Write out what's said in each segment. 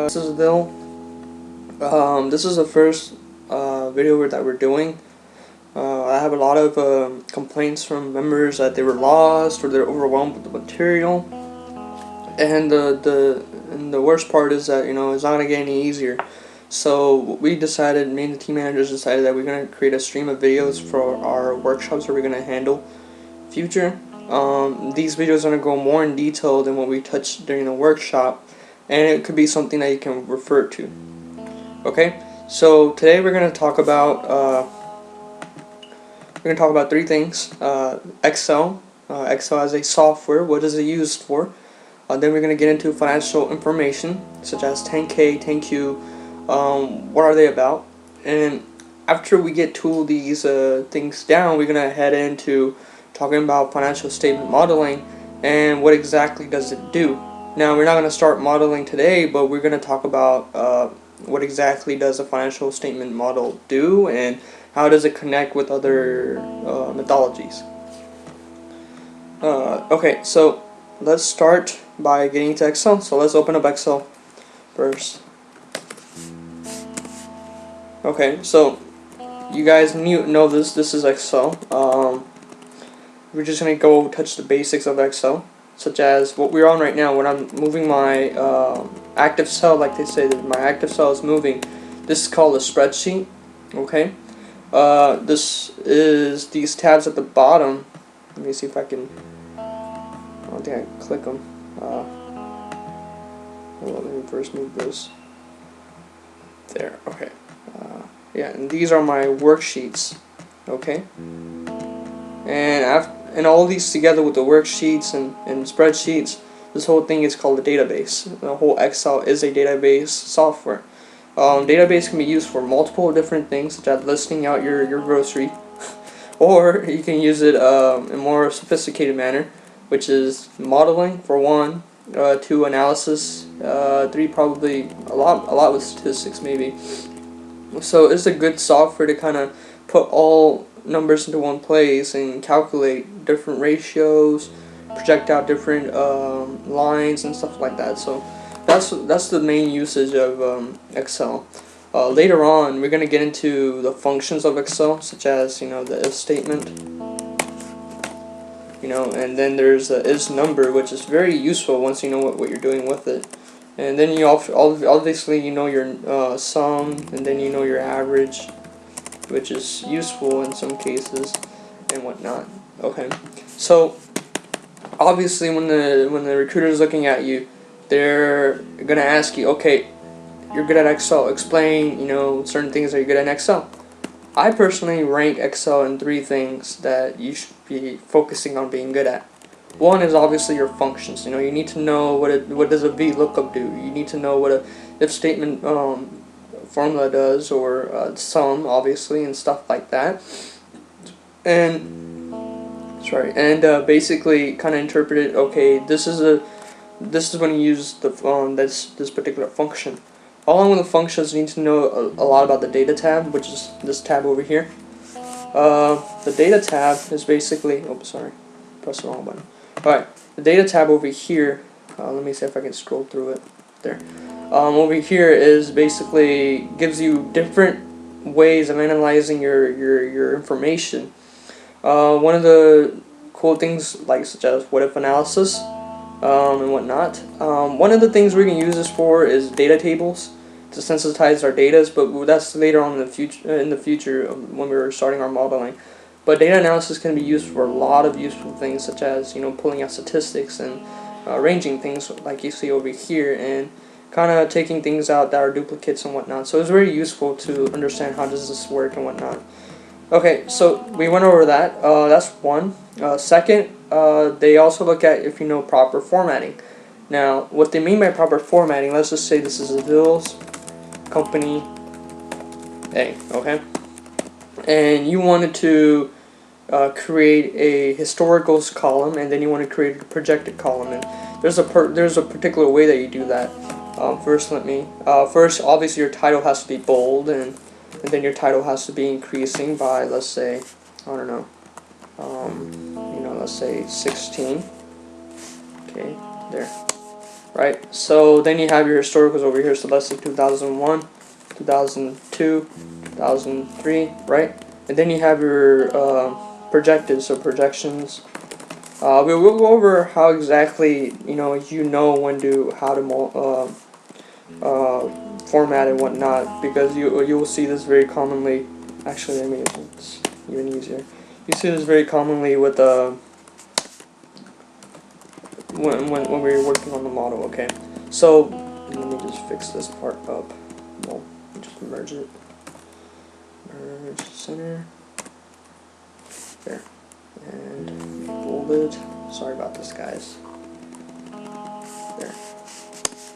This is Bill. This is the first video that we're doing. I have a lot of complaints from members that they were lost or they're overwhelmed with the material, and the worst part is that it's not gonna get any easier. So we decided, me and the team managers decided that we're gonna create a stream of videos for our workshops that we're gonna handle future. These videos are gonna go more in detail than what we touched during the workshop, and it could be something that you can refer to. Okay, so today we're gonna talk about three things: Excel, Excel as a software, what is it used for? Then we're gonna get into financial information such as 10K, 10Q, what are they about? And after we get two of these things down, we're gonna head into talking about financial statement modeling and what exactly does it do. Now we're not going to start modeling today, but we're going to talk about what exactly does a financial statement model do and how does it connect with other methodologies. Okay, so let's start by getting into Excel. So let's open up Excel first. Okay, so you guys know this is Excel. We're just going to go touch the basics of Excel, such as what we're on right now. When I'm moving my active cell, like they say that my active cell is moving, this is called a spreadsheet. Okay, this is these tabs at the bottom. Let me see if I can, I don't think I can click them. Let me first move this. There, okay. Yeah, and these are my worksheets. Okay, and all these together with the worksheets and spreadsheets, this whole thing is called a database. The whole Excel is a database software. Database can be used for multiple different things, such as listing out your grocery, or you can use it in a more sophisticated manner, which is modeling for one, 2 analysis, 3 probably a lot with statistics maybe. So it's a good software to kind of put all numbers into one place and calculate different ratios, project out different lines and stuff like that. So that's the main usage of Excel. Later on, we're gonna get into the functions of Excel, such as the if statement, and then there's the is number, which is very useful once you know what you're doing with it. And then you obviously your sum, and then your average, which is useful in some cases and whatnot. Okay, so obviously when the recruiter is looking at you, they're gonna ask you, okay, you're good at Excel, explain certain things that you're good at Excel. I personally rank Excel in 3 things that you should be focusing on being good at. One is obviously your functions. You need to know what does a VLOOKUP do. You need to know what a if statement formula does, or sum, obviously, and stuff like that. And basically kind of interpret it. Okay, this is when you use this particular function. Along with the functions, you need to know a lot about the data tab, which is this tab over here. The data tab is basically, press the wrong button. Alright, the data tab over here, let me see if I can scroll through it. There. Over here is basically gives you different ways of analyzing your information. One of the cool things, such as what if analysis and whatnot. One of the things we can use this for is data tables to sensitize our data, but that's later on in the future when we're starting our modeling. But data analysis can be used for a lot of useful things, such as pulling out statistics and arranging things like you see over here, and kind of taking things out that are duplicates and whatnot. So it's very useful to understand how does this work and whatnot. Okay, so we went over that. That's one. Second, they also look at if you know proper formatting. Now, what they mean by proper formatting, let's just say this is a bills company A, okay? And you wanted to create a historicals column, and then you want to create a projected column, and there's a particular way that you do that. First, obviously your title has to be bold, and then your title has to be increasing by, let's say, I don't know, let's say 16. Okay, there. right? So then you have your historicals over here. So let's say 2001, 2002, 2003, right? And then you have your projected, so projections. We will go over how exactly when to how to format and whatnot, because you will see this very commonly. Actually, let me make it even easier. You see this very commonly with when we're working on the model. Okay, so let me just fix this part up. Well, just merge it. Merge center. There. And fold it. Sorry about this, guys. There.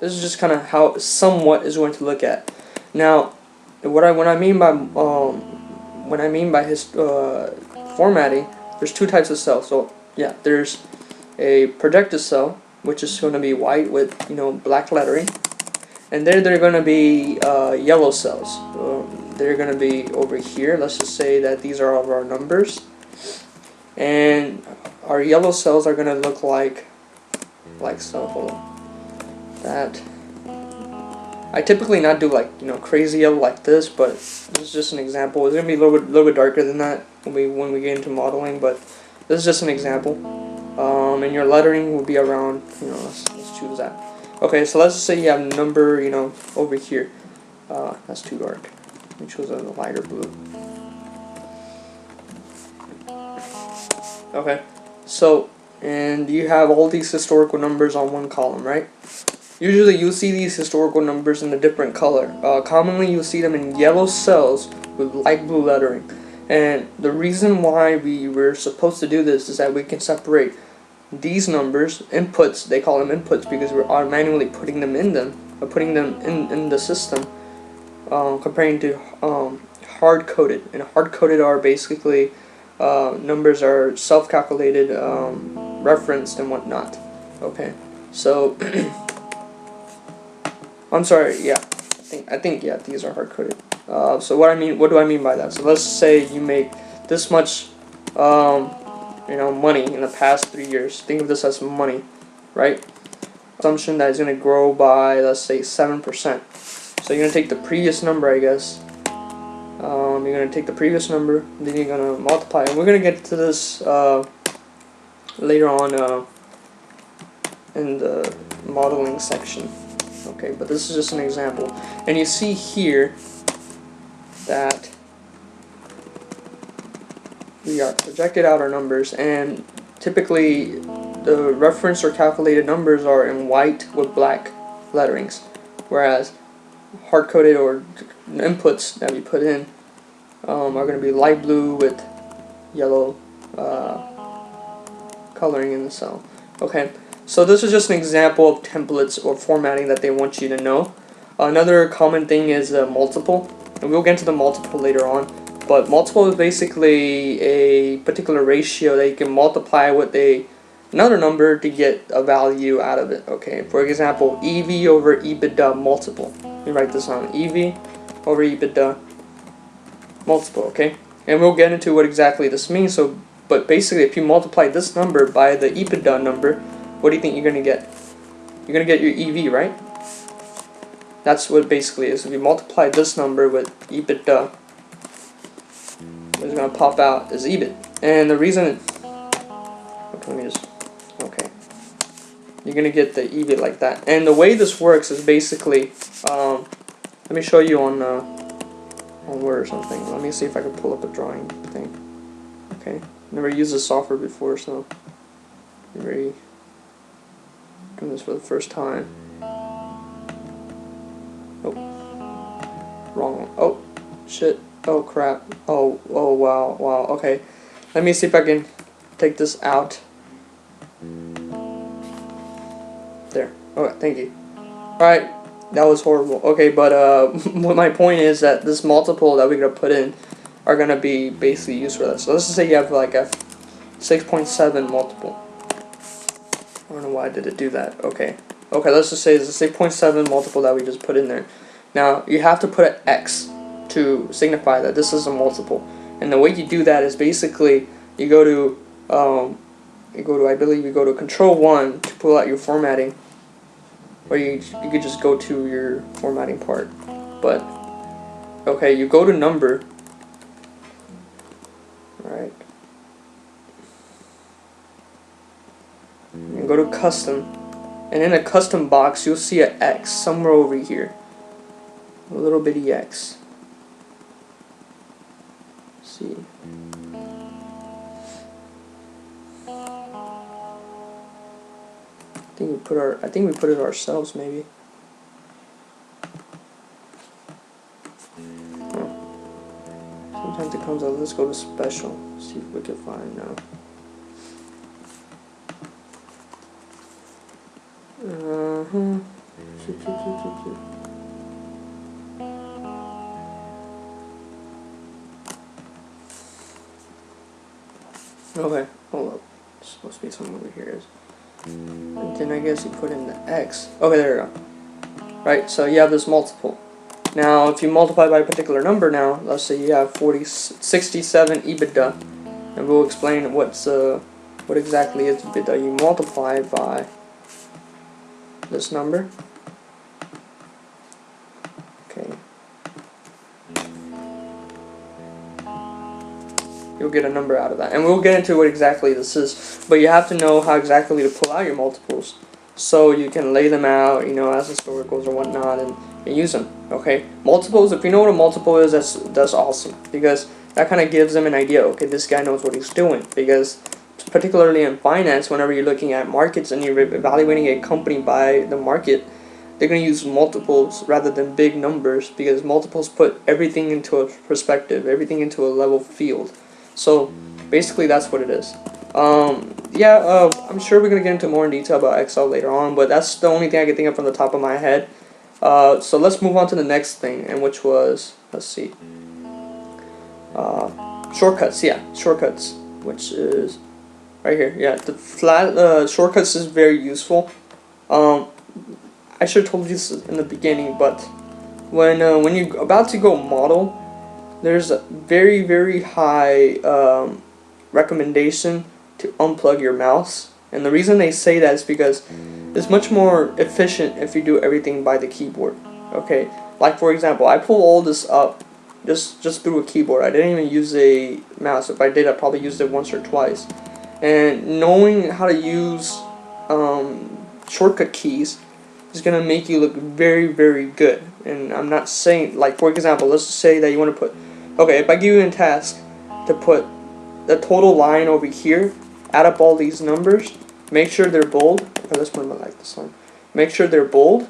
This is just kind of how somewhat is going to look at. Now, when I mean by his formatting, there's two types of cells. So yeah, there's a projected cell, which is going to be white with black lettering, and there they're going to be yellow cells. They're going to be over here. Let's just say that these are all of our numbers, and our yellow cells are going to look like so. Hold on. That I typically not do crazy yellow like this, but this is just an example. It's gonna be a little bit darker than that when we get into modeling, but this is just an example. And your lettering will be around let's choose that. Okay, so let's say you have number over here. That's too dark. Let me choose a lighter blue. Okay, so and you have all these historical numbers on one column, right? Usually you'll see these historical numbers in a different color. Commonly you'll see them in yellow cells with light blue lettering. And the reason why we were supposed to do this is that we can separate these numbers, inputs, they call them inputs because we're manually putting them in the system, comparing to hard-coded. And hard-coded are basically numbers are self-calculated, referenced and whatnot. Okay, so I'm sorry, yeah, I think yeah, these are hard-coded. So what do I mean by that? So let's say you make this much money in the past 3 years. Think of this as money, right? Assumption that is going to grow by, let's say, 7%. So you're going to take the previous number, I guess. You're going to take the previous number, then you're going to multiply. And we're going to get to this later on in the modeling section. Okay, but this is just an example. And you see here that we are projected out our numbers, and typically the reference or calculated numbers are in white with black letterings, whereas hard-coded or inputs that we put in are going to be light blue with yellow coloring in the cell. Okay, so this is just an example of templates or formatting that they want you to know. Another common thing is multiple, and we'll get into the multiple later on. But multiple is basically a particular ratio that you can multiply with another number to get a value out of it. Okay, for example, EV over EBITDA multiple. Let me write this on: EV over EBITDA multiple. Okay, and we'll get into what exactly this means. So, but basically, if you multiply this number by the EBITDA number, what do you think you're gonna get? You're gonna get your EV, right? That's what it basically is. If you multiply this number with EBITDA, what's going to pop out is EBIT. And the reason, you're going to get the EBIT like that. And the way this works is basically, let me show you on Word or something. Let me see if I can pull up a drawing thing. Okay, never used this software before, so I'm very doing this for the first time. Oh, wrong one. Oh, shit. Oh crap. Oh wow. Okay, let me see if I can take this out. There. Okay, thank you. Alright, that was horrible. Okay, but my point is that this multiple that we're gonna put in are gonna be basically used for that. So let's just say you have like a 6.7 multiple. I don't know why did it do that. Okay, let's just say it's a 6.7 multiple that we just put in there. Now you have to put an X to signify that this is a multiple, and the way you do that is basically you go to I believe you go to Control 1 to pull out your formatting, or you could just go to your formatting part. But okay, you go to number. Alright. And go to custom. And in a custom box, you'll see an X somewhere over here. A little bitty X. Let's see. I think we put it ourselves, maybe. Sometimes it comes out. Let's go to special. See if we can find now. Okay, hold up. It's supposed to be somewhere over here. And then I guess you put in the X. Okay, there we go. Right, so you have this multiple. Now, if you multiply by a particular number now, let's say you have 67 EBITDA, and we'll explain what exactly is EBITDA. You multiply by this number. Okay. You'll get a number out of that, and we'll get into what exactly this is. But you have to know how exactly to pull out your multiples, so you can lay them out, you know, as historicals or whatnot, and use them. Okay, multiples. If you know what a multiple is, that's awesome, because that kind of gives them an idea. Okay, this guy knows what he's doing. Because particularly in finance, whenever you're looking at markets and you're evaluating a company by the market, they're going to use multiples rather than big numbers, because multiples put everything into a perspective, everything into a level field. So basically that's what it is. I'm sure we're going to get into more in detail about Excel later on, but that's the only thing I can think of from the top of my head. So let's move on to the next thing, and which was, let's see, shortcuts. Yeah, shortcuts, which is right here. Yeah, the flat shortcuts is very useful. I should have told you this in the beginning, but when you're about to go model, there's a very high recommendation to unplug your mouse, and the reason they say that is because it's much more efficient if you do everything by the keyboard. Okay, like for example, I pull all this up just through a keyboard. I didn't even use a mouse. If I did, I probably used it once or twice. And knowing how to use shortcut keys is gonna make you look very good. And I'm not saying, like for example, let's just say that you want to put, okay, if I give you a task to put the total line over here, add up all these numbers, make sure they're bold. Okay, let's put them like this one. Make sure they're bold.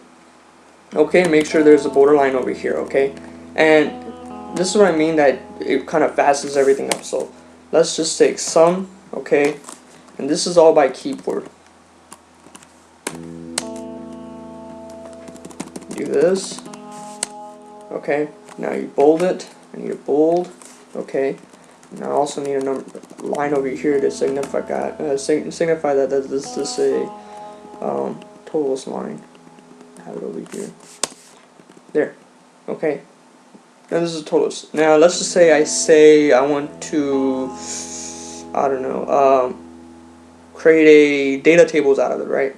Okay, make sure there's a borderline over here. Okay, and this is what I mean, that it kind of fastens everything up. So let's just take sum. Okay, and this is all by keyboard. Do this. Okay, now you bold it. I need a bold. Okay, now I also need a line over here to signify that this is a totals line. I have it over here. There. Okay. Now this is totals. Now let's just say I want to, I don't know, create a data tables out of it, right?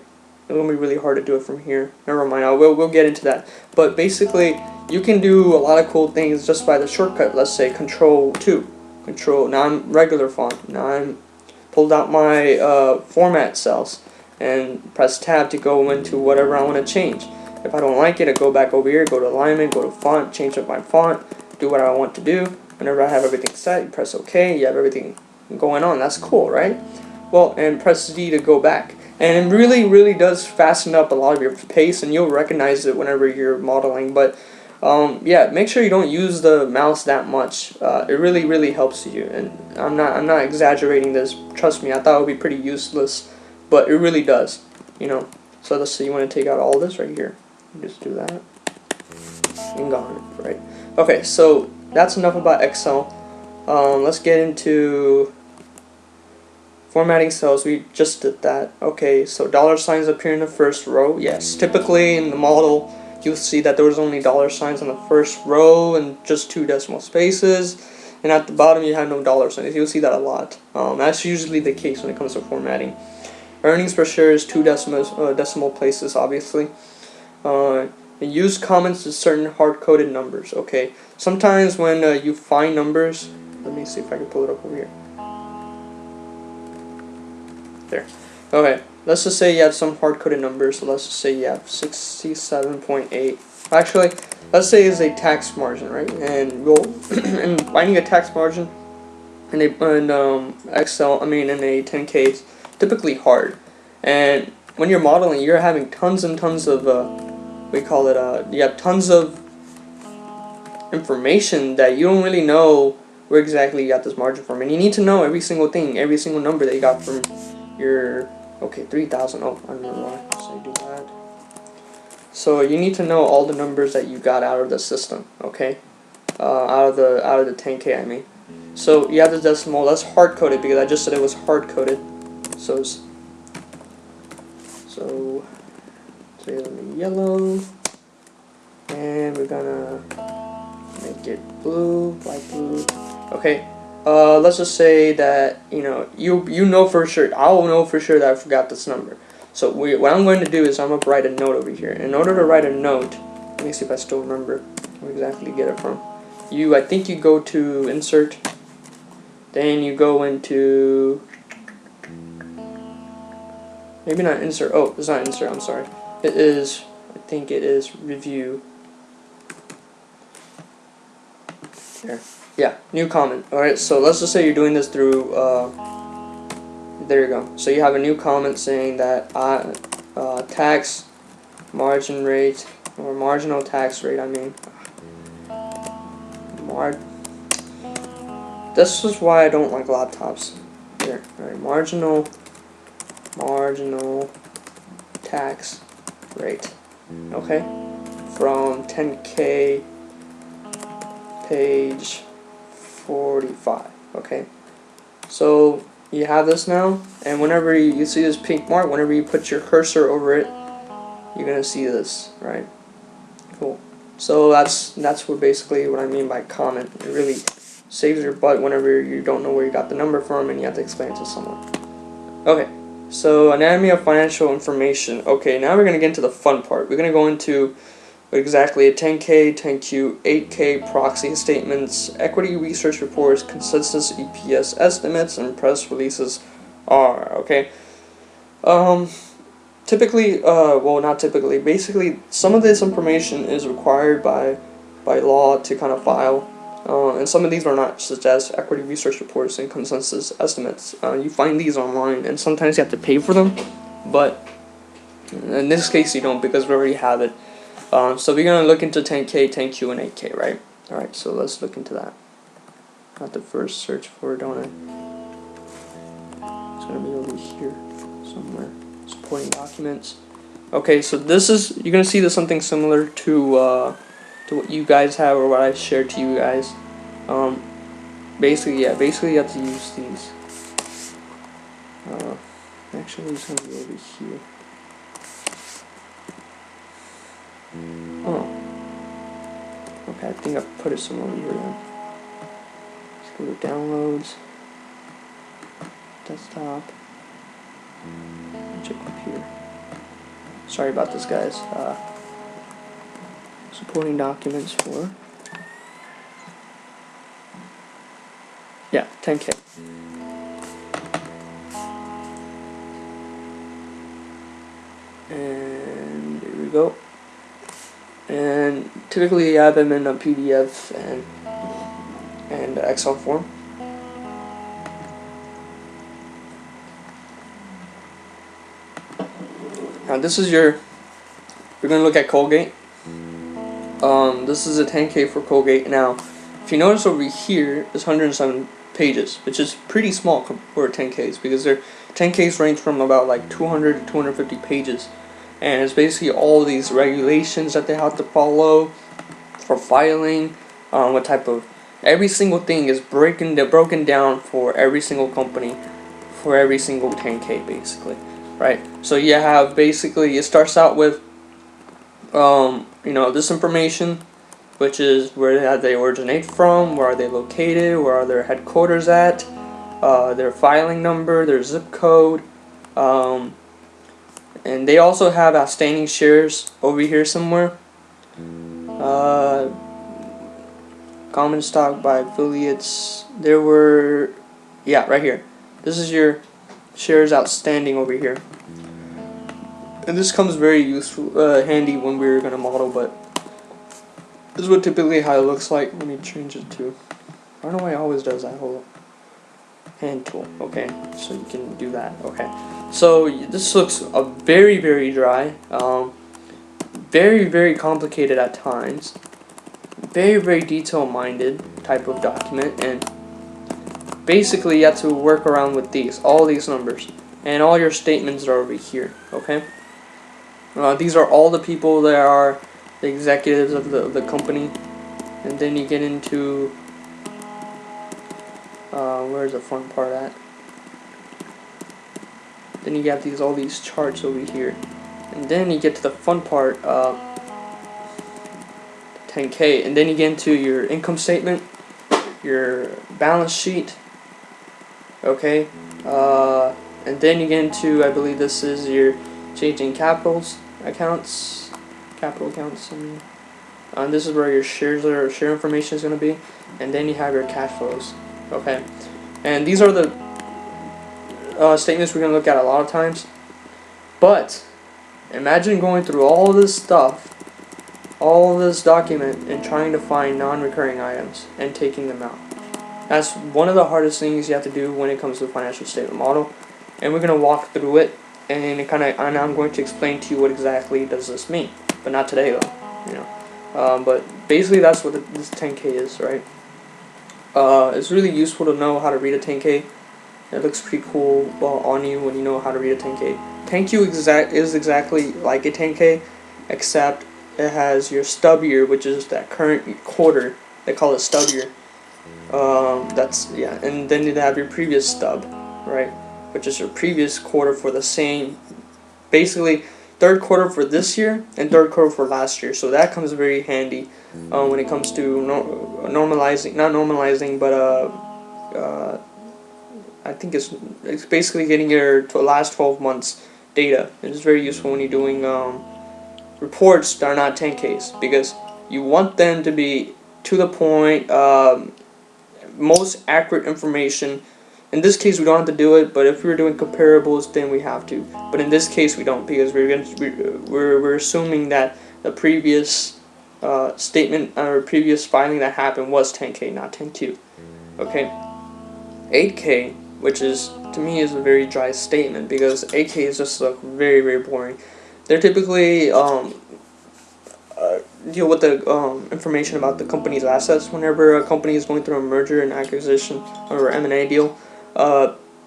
It's gonna be really hard to do it from here. Never mind. We'll get into that. But basically, you can do a lot of cool things just by the shortcut. Let's say Control 2. Control. Now I'm regular font. Now I'm pulled out my format cells and press Tab to go into whatever I want to change. If I don't like it, I go back over here, go to alignment, go to font, change up my font, do what I want to do. Whenever I have everything set, you press OK. You have everything going on. That's cool, right? Well, and press D to go back. And it really does fasten up a lot of your pace, and you'll recognize it whenever you're modeling. But yeah, make sure you don't use the mouse that much. It really helps you, and I'm not exaggerating this. Trust me, I thought it would be pretty useless, but it really does. You know. So let's say you want to take out all this right here. Just do that, and gone. Right. Okay, so that's enough about Excel. Let's get into formatting cells. We just did that. Okay, so dollar signs appear in the first row. Yes, typically in the model you'll see that there was only dollar signs on the first row and just 2 decimal spaces, and at the bottom you have no dollar signs. You'll see that a lot. That's usually the case when it comes to formatting. Earnings per share is 2 decimal places, obviously. use comments to certain hard-coded numbers. Okay, sometimes when you find numbers, let me see if I can pull it up over here. There. Okay, let's just say you have some hard-coded numbers. So let's just say you have 67.8. Actually, let's say it's a tax margin, right? And we'll and finding a tax margin in Excel, in a 10K, is typically hard. And when you're modeling, you're having tons and tons of you have tons of information that you don't really know where exactly you got this margin from, and you need to know every single thing, every single number that you got from your 3,000. Oh, I don't know why. So I do that. So you need to know all the numbers that you got out of the system. Okay, out of the 10K. I mean, so you have the decimal. That's hard coded because I just said it was hard coded. So it's, say the yellow, and we're gonna make it blue, light blue. Okay. Let's just say that you know for sure. I'll know for sure that I forgot this number. So what I'm going to do is I'm going to write a note over here. In order to write a note, let me see if I still remember where exactly to get it from. I think you go to Insert, then you go into, maybe not Insert. Oh, it's not Insert. I'm sorry. It is. I think it is Review. There. Yeah, new comment. Alright, so let's just say you're doing this through, there you go. So you have a new comment saying that tax margin rate, or marginal tax rate, this is why I don't like laptops. Here, alright, marginal tax rate. Okay, from 10K, page 45. Okay, so you have this now, and whenever you see this pink mark, whenever you put your cursor over it, you're gonna see this, right? Cool. So that's basically what I mean by comment. It really saves your butt whenever you don't know where you got the number from and you have to explain it to someone. Okay, so anatomy of financial information. Okay, now we're gonna get into the fun part. We're gonna go into exactly a 10K, 10Q, 8K proxy statements, equity research reports, consensus EPS estimates, and press releases are. Okay. Typically, well, not typically. Basically, some of this information is required by law to kind of file, and some of these are not, such as equity research reports and consensus estimates. You find these online, and sometimes you have to pay for them, but in this case you don't because we already have it. So we're going to look into 10K, 10Q, and 8K, right? Alright, so let's look into that. Got the first search for it, don't I? It's going to be over here somewhere. Supporting documents. Okay, so this is, you're going to see this something similar to what you guys have or what I shared to you guys. Basically you have to use these. Actually, it's going to be over here. Oh. Okay, I think I put it somewhere over here then. Let's go to downloads. Desktop. Check computer. Sorry about this, guys. Supporting documents for. Yeah, 10K. And there we go. And typically you have them in a PDF and Excel form. Now this is we're going to look at Colgate. This is a 10K for Colgate. Now, if you notice over here, there's 107 pages, which is pretty small for 10Ks because their 10Ks range from about like 200 to 250 pages. And it's basically all these regulations that they have to follow for filing, what type of, every single thing is broken down for every single company, for every single 10K basically, right? So you have basically, it starts out with, this information, which is where they originate from, where are they located, where are their headquarters at, their filing number, their zip code, And they also have outstanding shares over here somewhere. Common stock by affiliates. There were, yeah, right here. This is your shares outstanding over here. And this comes very useful, handy when we're gonna model, but this is what typically how it looks like. Let me change it to, I don't know why it always does that. Hold on. Hand tool. Okay, so you can do that. Okay, so this looks very, very dry. Very, very complicated at times. Very, very detail-minded type of document, and basically you have to work around with all these numbers, and all your statements are over here. Okay. These are all the people that are the executives of the company, and then you get into where's the fun part at? Then you have all these charts over here, and then you get to the fun part, 10K, and then you get into your income statement, your balance sheet. Okay, and then you get into, I believe this is your changing capital accounts. And this is where your share information is going to be, and then you have your cash flows. Okay, and these are the statements we're going to look at a lot of times. But imagine going through all this stuff, all this document, and trying to find non-recurring items and taking them out. That's one of the hardest things you have to do when it comes to the financial statement model, and we're going to walk through it, and I'm going to explain to you what exactly does this mean, but not today though, but basically that's what this 10K is, right? It's really useful to know how to read a 10K. It looks pretty cool on you when you know how to read a 10K. 10Q is exactly like a 10K, except it has your stub year, which is that current quarter. They call it stub year. And then you have your previous stub, right? Which is your previous quarter for the same, basically third quarter for this year and third quarter for last year. So that comes very handy when it comes to normalizing, not normalizing, but I think it's basically getting your last 12 months data. It's very useful when you're doing reports that are not 10Ks, because you want them to be to the point, most accurate information. In this case, we don't have to do it, but if we're doing comparables, then we have to. But in this case, we don't, because we're assuming that the previous statement or previous filing that happened was 10K, not 10Q. Okay, 8K, which is to me is a very dry statement, because 8K is just like very, very boring. They're typically deal with the information about the company's assets. Whenever a company is going through a merger and acquisition or M&A deal,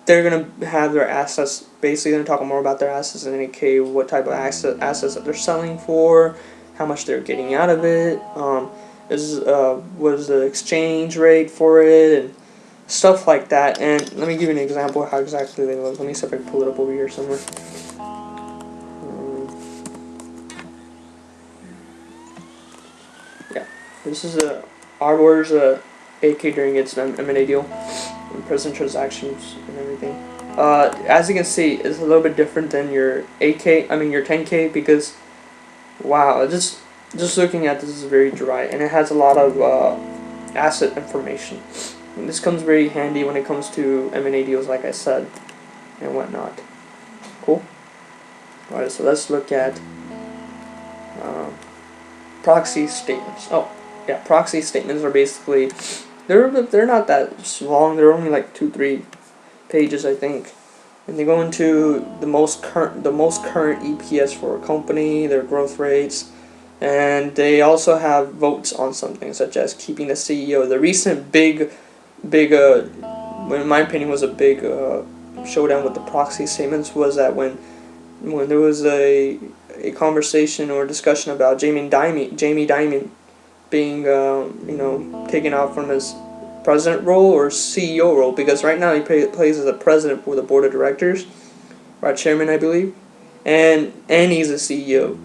they're going to have their assets, basically going to talk more about their assets in 8K, what type of assets that they're selling for, how much they're getting out of it, what is the exchange rate for it, and stuff like that. And let me give you an example of how exactly they look. Let me see if I can pull it up over here somewhere. This is Arbor's 8K during its M&A deal, and present transactions and everything. As you can see, it's a little bit different than your 8K. I mean your 10K, because wow, just looking at this is very dry, and it has a lot of asset information. And this comes very handy when it comes to M&A deals, like I said, and whatnot. Cool. All right, so let's look at proxy statements. Oh. Yeah, proxy statements are basically, they're not that long. They're only like 2-3 pages, I think, and they go into the most current EPS for a company, their growth rates, and they also have votes on something such as keeping the CEO. The recent big, in my opinion, was a big showdown with the proxy statements was that when there was a conversation or discussion about Jamie Dimon being taken out from his president role or CEO role, because right now he plays as a president for the board of directors, or chairman, I believe, and he's a CEO.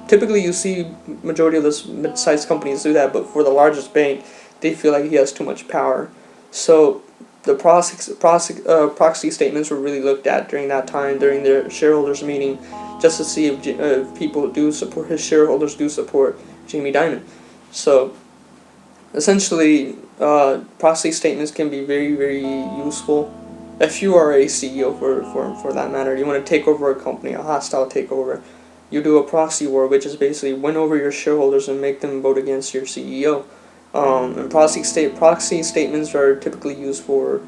Typically you see majority of those mid-sized companies do that, but for the largest bank, they feel like he has too much power. So the proxy statements were really looked at during that time, during their shareholders meeting, just to see if people do support, his shareholders do support Jamie Dimon. So essentially, proxy statements can be very, very useful if you are a CEO, for that matter. You want to take over a company, a hostile takeover. You do a proxy war, which is basically win over your shareholders and make them vote against your CEO. And proxy statements are typically used for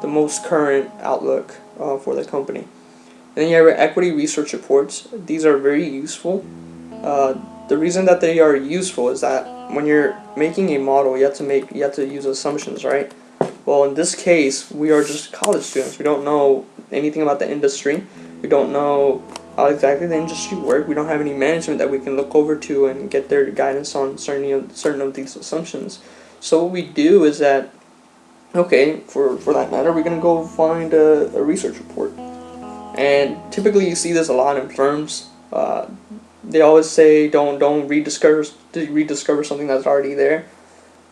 the most current outlook for the company. And then you have equity research reports. These are very useful. The reason that they are useful is that when you're making a model, you have to use assumptions, right? Well, in this case, we are just college students. We don't know anything about the industry. We don't know how exactly the industry works. We don't have any management that we can look over to and get their guidance on certain of these assumptions. So what we do is that, okay, for that matter, we're going to go find a research report. And typically you see this a lot in firms. They always say don't rediscover something that's already there.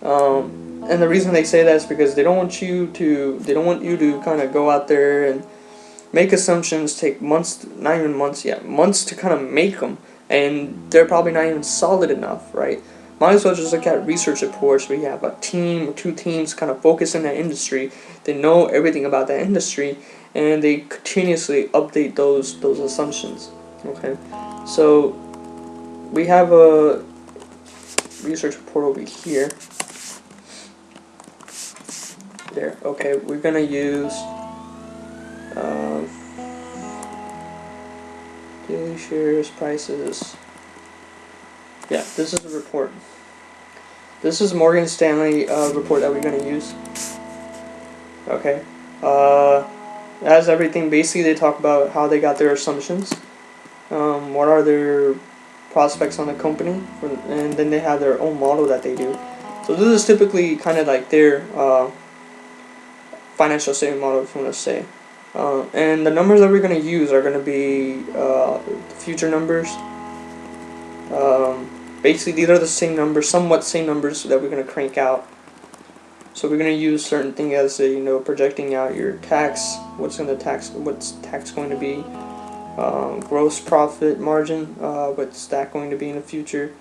And the reason they say that is because they don't want you to kind of go out there and make assumptions, take months, not even months yet, months to kind of make them, and they're probably not even solid enough, right? Might as well just look at research reports where you have a team or two teams kind of focus in that industry. They know everything about that industry, and they continuously update those assumptions. Okay, so we have a research report over here. There. Okay, we're gonna use daily shares prices. Yeah, this is a report. This is Morgan Stanley report that we're gonna use. Okay. As everything, basically they talk about how they got their assumptions, what are their prospects on the company, and then they have their own model that they do. So this is typically kind of like their financial statement model, if you want to say. And the numbers that we're going to use are going to be future numbers. Basically, these are the same numbers, somewhat same numbers that we're going to crank out. So we're going to use certain things as projecting out your tax, what's tax going to be, gross profit margin, what's that going to be in the future.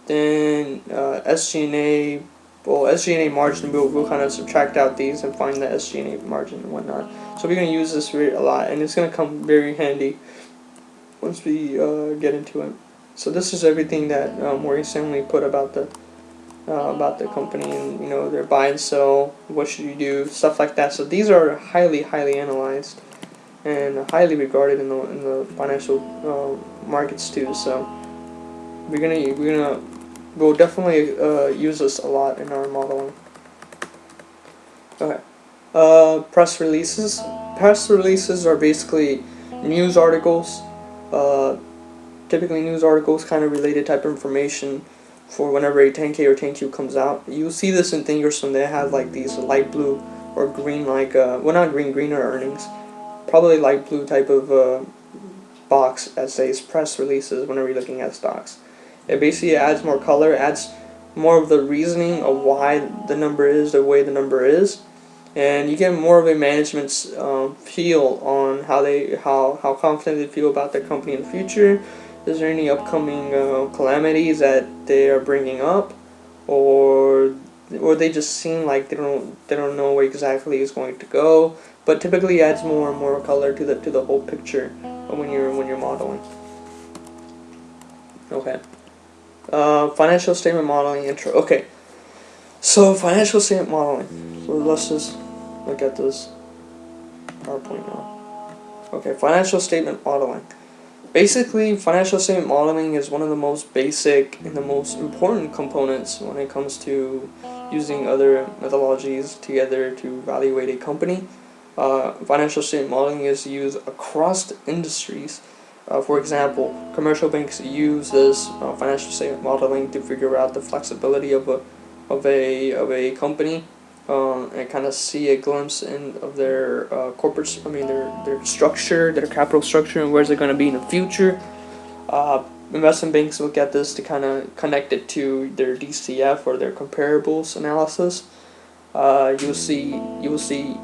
Then SG&A. Well, SG&A margin, we'll kind of subtract out these and find the SG&A margin and whatnot. So we're going to use this a lot, and it's going to come very handy once we get into it. So this is everything that Morgan Stanley put about the company, and their buy and sell, what should you do, stuff like that. So these are highly analyzed and highly regarded in the financial markets too. So we'll definitely use this a lot in our modeling. Okay. Press releases. Press releases are basically news articles. Typically news articles, kind of related type of information for whenever a 10K or 10Q comes out. You'll see this in Thinkorswim. They have like these light blue or green, well, not green are earnings. Probably light blue type of box that says press releases whenever you're looking at stocks. It basically adds more color, adds more of the reasoning of why the number is the way the number is, and you get more of a management's feel on how confident they feel about their company in the future. Is there any upcoming calamities that they are bringing up, or they just seem like they don't know where exactly it's going to go? But typically adds more and more color to the whole picture when you're modeling. Okay. Financial statement modeling intro. Okay, so financial statement modeling. So let's just look at this PowerPoint now. Okay, financial statement modeling. Basically, financial statement modeling is one of the most basic and the most important components when it comes to using other methodologies together to evaluate a company. Financial statement modeling is used across industries. For example, commercial banks use this financial statement modeling to figure out the flexibility of a company and kind of see a glimpse of their their structure, their capital structure, and where's it going to be in the future. Investment banks look at this to kind of connect it to their DCF or their comparables analysis. You'll see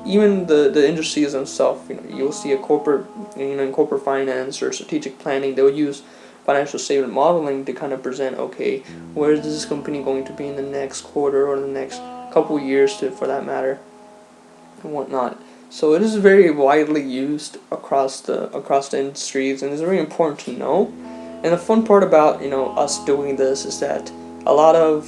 even the industries themselves. You'll see a corporate, in corporate finance or strategic planning, they'll use financial statement modeling to kind of present, okay, where is this company going to be in the next quarter or the next couple years, for that matter, and whatnot. So it is very widely used across the industries, and it's very important to know. And the fun part about us doing this is that a lot of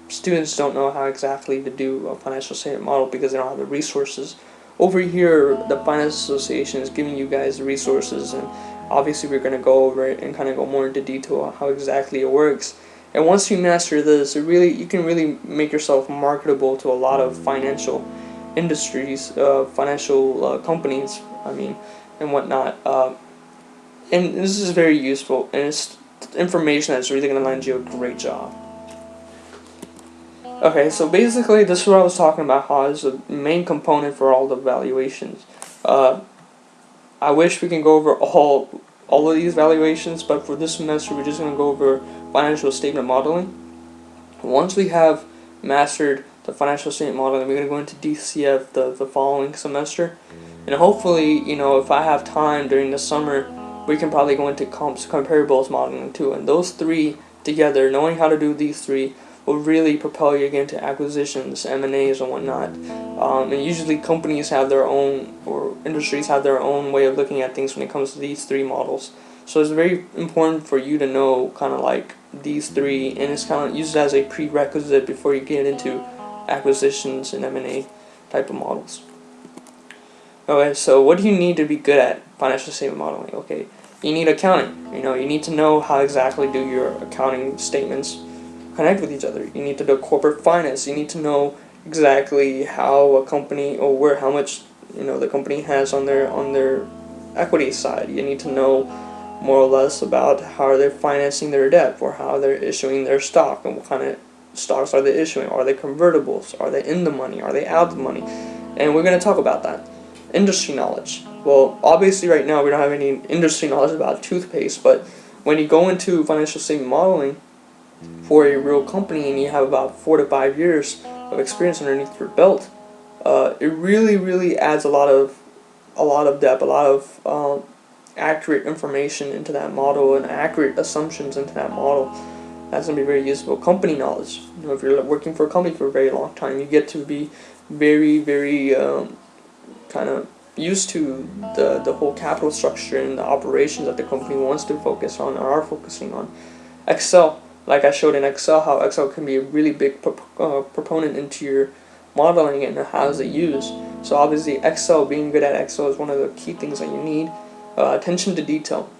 students don't know how exactly to do a financial statement model because they don't have the resources. Over here, the Finance Association is giving you guys the resources, and obviously we're going to go over it and kind of go more into detail on how exactly it works. And once you master this, you can really make yourself marketable to a lot of financial industries, financial companies, and whatnot. And this is very useful, and it's information that's really going to land you a great job. Okay, so basically this is what I was talking about, how it's the main component for all the valuations. I wish we can go over all of these valuations, but for this semester we're just going to go over financial statement modeling. Once we have mastered the financial statement modeling, we're going to go into DCF the following semester. And hopefully, if I have time during the summer, we can probably go into comparables modeling too. And those three together, knowing how to do these three, will really propel you again to acquisitions, M&As, and whatnot. And usually companies have their own, or industries have their own way of looking at things when it comes to these three models. So it's very important for you to know kind of like these three, and it's kind of used as a prerequisite before you get into acquisitions and M&A type of models. Okay, so what do you need to be good at financial statement modeling? Okay, you need accounting. You need to know how exactly do your accounting statements connect with each other. You need to do corporate finance. You need to know exactly how a company, or how much the company has on their equity side. You need to know more or less about how they're financing their debt, or how they're issuing their stock, and what kind of stocks are they issuing. Are they convertibles? Are they in the money? Are they out of the money? And we're going to talk about that. Industry knowledge. Well, obviously right now we don't have any industry knowledge about toothpaste, but when you go into financial statement modeling for a real company and you have about 4 to 5 years of experience underneath your belt, it really adds a lot of depth, a lot of accurate information into that model, and accurate assumptions into that model. That's going to be very useful. Company knowledge. If you're working for a company for a very long time, you get to be very kind of used to the whole capital structure and the operations that the company wants to focus on, or are focusing on. Excel, like I showed in Excel, how Excel can be a really big proponent into your modeling and how is it used. So obviously Excel, being good at Excel is one of the key things that you need. Attention to detail.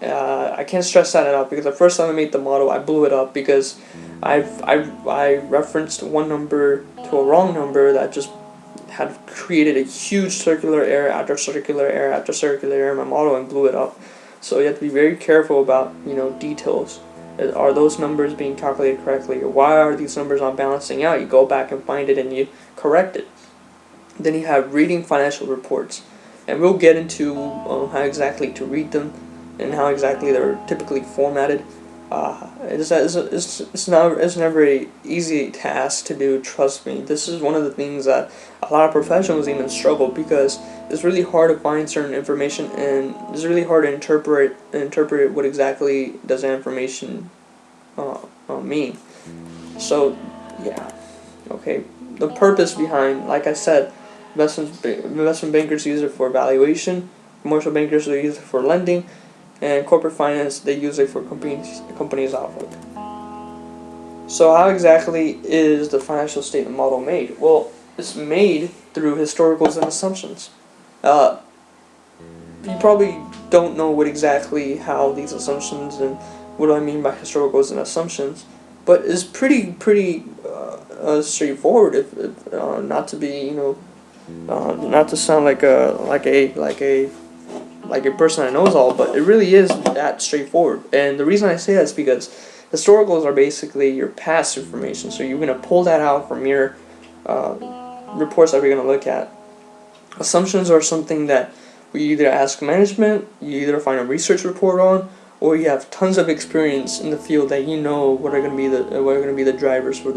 I can't stress that enough, because the first time I made the model, I blew it up because I referenced one number to a wrong number that just had created a huge circular error after circular error after circular error in my model, and blew it up. So you have to be very careful about details. Are those numbers being calculated correctly? Or why are these numbers not balancing out? You go back and find it and you correct it. Then you have reading financial reports, and we'll get into how exactly to read them and how exactly they're typically formatted. It's never an easy task to do, trust me. This is one of the things that a lot of professionals even struggle, because it's really hard to find certain information, and it's really hard to interpret what exactly does that information mean. So yeah, okay. The purpose behind, like I said, investment bankers use it for valuation, commercial bankers will use it for lending, and corporate finance, they use it for companies' outlook. So how exactly is the financial statement model made? Well, it's made through historicals and assumptions. You probably don't know how these assumptions, and what do I mean by historicals and assumptions, but it's pretty straightforward. If not to be not to sound like a person that knows all, but it really is that straightforward. And the reason I say that is because historicals are basically your past information. So you're going to pull that out from your reports that we're going to look at. Assumptions are something that we either ask management, you either find a research report on, or you have tons of experience in the field that what are going to be the drivers for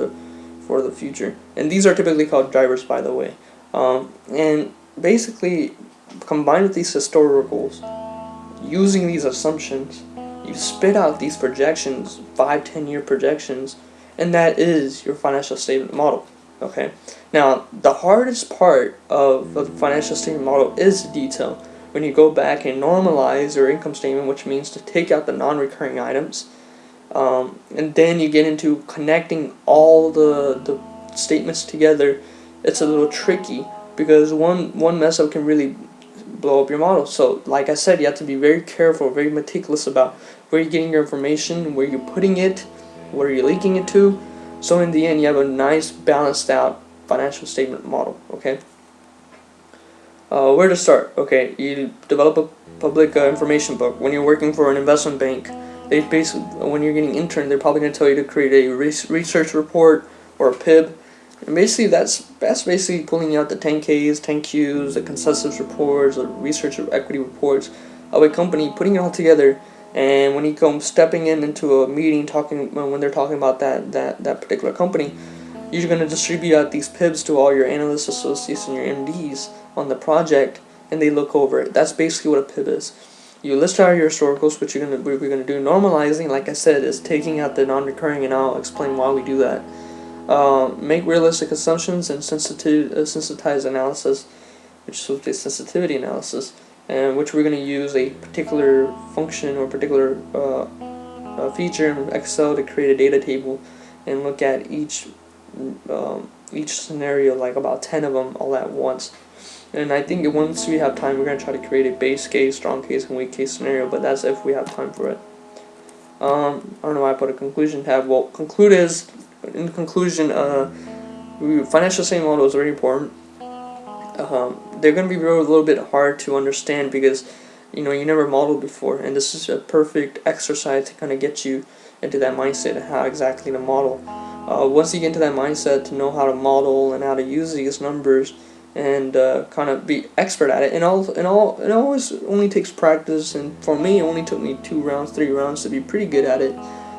for the future. And these are typically called drivers, by the way. And basically, combined with these historicals, using these assumptions, you spit out these projections, 5-10 year projections, and that is your financial statement model. Okay. Now, the hardest part of the financial statement model is the detail. When you go back and normalize your income statement, which means to take out the non-recurring items, and then you get into connecting all the statements together, it's a little tricky because one mess up can really blow up your model. So like I said, you have to be very careful, very meticulous about where you're getting your information, where you're putting it, where you're linking it to. So in the end, you have a nice balanced out financial statement model. Okay. Where to start? Okay, you develop a public information book. When you're working for an investment bank, they basically, when you're getting interned, they're probably going to tell you to create a research report or a PIB. And basically, that's basically pulling out the 10Ks, 10Qs, the consensus reports, the research or equity reports of a company, putting it all together. And when you come stepping into a meeting, when they're talking about that particular company, you're going to distribute out these PIBs to all your analyst associates and your MDs on the project, and they look over it. That's basically what a PIB is. You list out your historicals, which we're going to do. Normalizing, like I said, is taking out the non-recurring, and I'll explain why we do that. Make realistic assumptions and sensitize analysis, which is supposed to be sensitivity analysis, and which we're going to use a particular function or particular feature in Excel to create a data table and look at each scenario, like about 10 of them all at once. And I think once we have time, we're going to try to create a base case, strong case, and weak case scenario, but that's if we have time for it. I don't know why I put a conclusion tab. Well, in conclusion, financial statement model is very important. They're going to be a little bit hard to understand because you never modeled before, and this is a perfect exercise to kind of get you into that mindset of how exactly to model. Once you get into that mindset to know how to model and how to use these numbers and kind of be expert at it, and it always only takes practice, and for me it only took me 2 rounds, 3 rounds to be pretty good at it.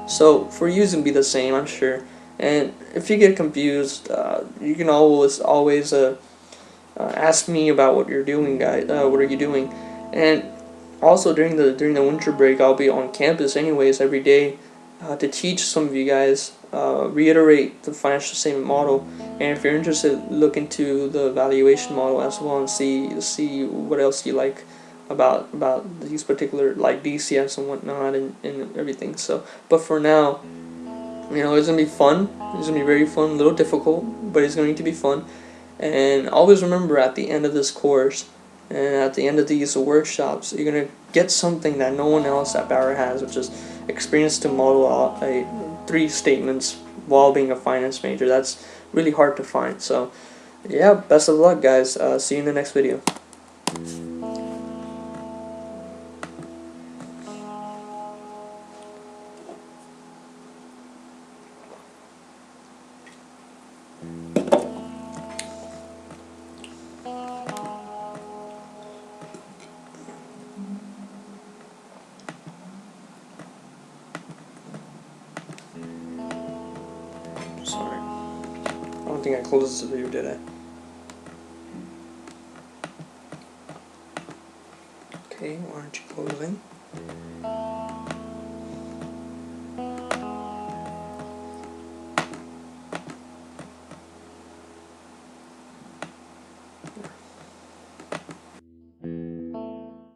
So for you it's going to be the same, I'm sure. And if you get confused, you can always ask me about what you're doing, guys. What are you doing? And also during the winter break, I'll be on campus anyways every day to teach some of you guys, reiterate the financial statement model. And if you're interested, look into the valuation model as well and see what else you like about these particular, like DCFs and whatnot and everything. So, but for now, it's gonna be fun. It's gonna be very fun, a little difficult, but it's going to be fun. And always remember, at the end of this course and at the end of these workshops, you're gonna get something that no one else at Barra has, which is experience to model out 3 statements while being a finance major. That's really hard to find. So yeah, best of luck, guys. See you in the next video. Sorry, I don't think I closed this video, did I? Okay, why aren't you closing?